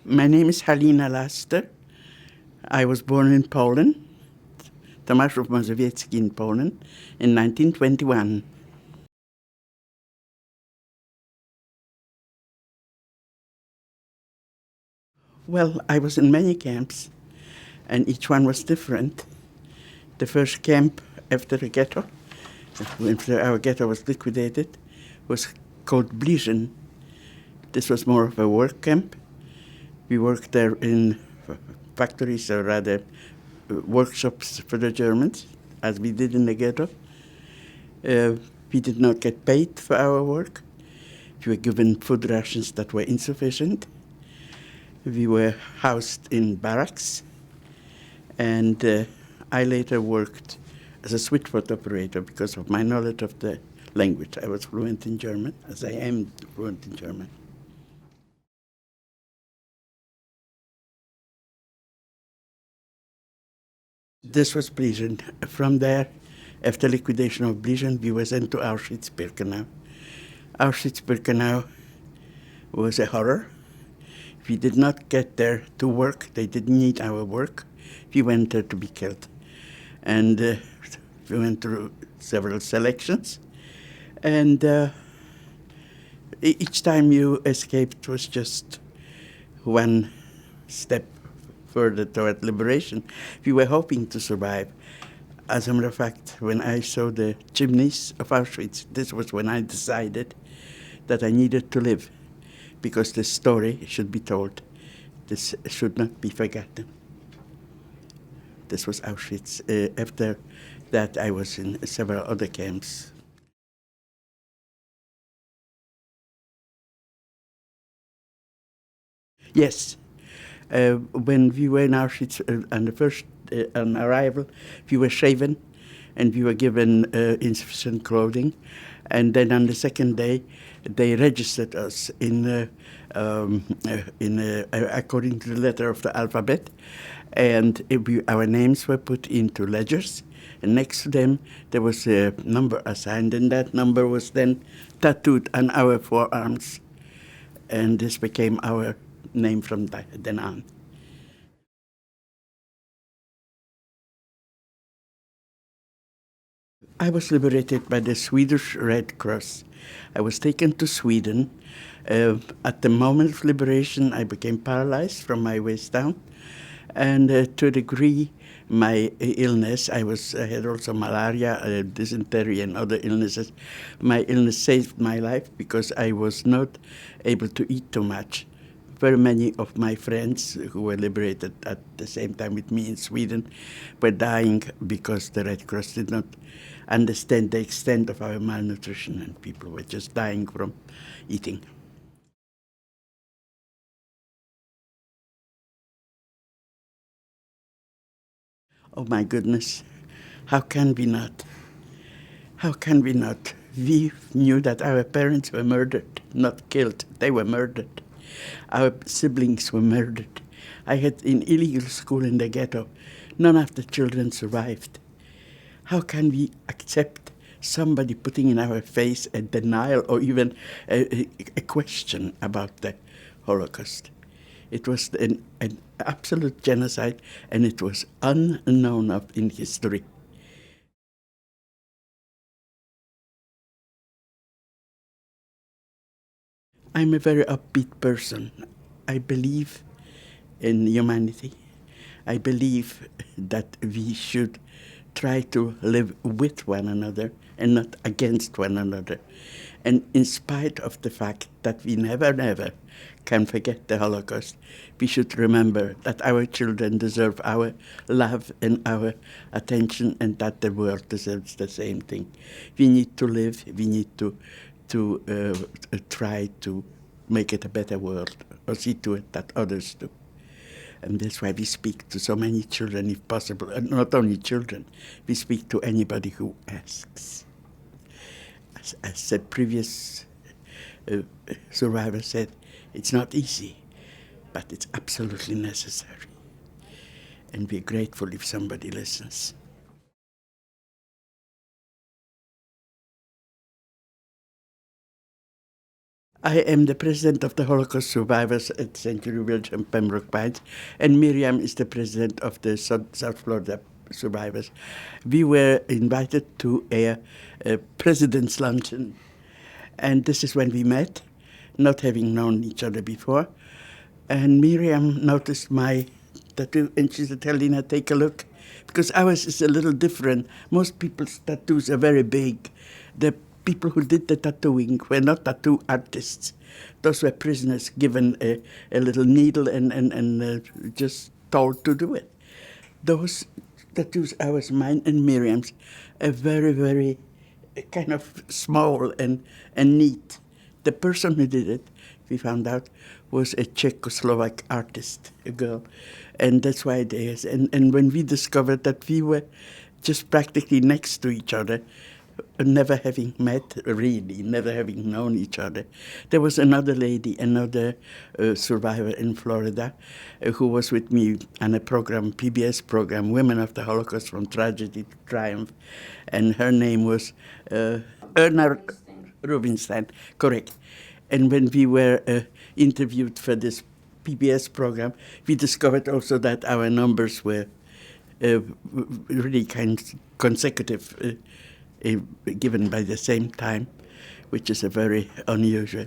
My name is Halina Laster. I was born in Poland, Tomaszów Mazowiecki in Poland, in 1921. Well, I was in many camps, and each one was different. The first camp after the ghetto, after our ghetto was liquidated, was called Bliżyn. This was more of a work camp. We worked there in factories, or rather workshops for the Germans, as we did in the ghetto. We did not get paid for our work. We were given food rations that were insufficient. We were housed in barracks, and I later worked as a switchboard operator because of my knowledge of the language. I was fluent in German, as I am fluent in German. This was Bliżyn. From there, after liquidation of Bliżyn, we were sent to Auschwitz-Birkenau. Auschwitz-Birkenau was a horror. We did not get there to work. They didn't need our work. We went there to be killed. And we went through several selections. And each time you escaped was just one step further toward liberation. We were hoping to survive. As a matter of fact, when I saw the chimneys of Auschwitz, this was when I decided that I needed to live, because this story should be told. This should not be forgotten. This was Auschwitz. After that, I was in several other camps. Yes. When we were in Auschwitz, on the first on arrival, we were shaven, and we were given insufficient clothing. And then on the second day, they registered us according to the letter of the alphabet, and our names were put into ledgers. And next to them, there was a number assigned, and that number was then tattooed on our forearms. And this became our name from then on. I was liberated by the Swedish Red Cross. I was taken to Sweden. At the moment of liberation, I became paralyzed from my waist down. And to a degree, my illness, I had also malaria, dysentery, and other illnesses. My illness saved my life because I was not able to eat too much. Very many of my friends who were liberated at the same time with me in Sweden were dying because the Red Cross did not understand the extent of our malnutrition, and people were just dying from eating. Oh my goodness, how can we not? How can we not? We knew that our parents were murdered, not killed. They were murdered. Our siblings were murdered. I had in illegal school in the ghetto. None of the children survived. How can we accept somebody putting in our face a denial or even a question about the Holocaust? It was an absolute genocide, and it was unknown of in history. I'm a very upbeat person. I believe in humanity. I believe that we should try to live with one another and not against one another. And in spite of the fact that we never can forget the Holocaust, we should remember that our children deserve our love and our attention, and that the world deserves the same thing. We need to live. We need to try to make it a better world, or see to it that others do. And that's why we speak to so many children, if possible. And not only children, we speak to anybody who asks. As the previous survivor said, it's not easy, but it's absolutely necessary. And we're grateful if somebody listens. I am the president of the Holocaust survivors at St. Jude Village and Pembroke Pines, and Miriam is the president of the South Florida survivors. We were invited to a president's luncheon, and this is when we met, not having known each other before. And Miriam noticed my tattoo, and she said, "Halina, take a look." Because ours is a little different. Most people's tattoos are very big. The people who did the tattooing were not tattoo artists. Those were prisoners given a little needle and just told to do it. Those tattoos, ours, mine and Miriam's, are very, very kind of small and neat. The person who did it, we found out, was a Czechoslovak artist, a girl. And that's why it is. And when we discovered that we were just practically next to each other, never having met, really, never having known each other, there was another lady, another survivor in Florida, who was with me on a program, PBS program, Women of the Holocaust from Tragedy to Triumph. And her name was Erna Rubinstein, correct. And when we were interviewed for this PBS program, we discovered also that our numbers were really consecutive, given by the same time, which is a very unusual.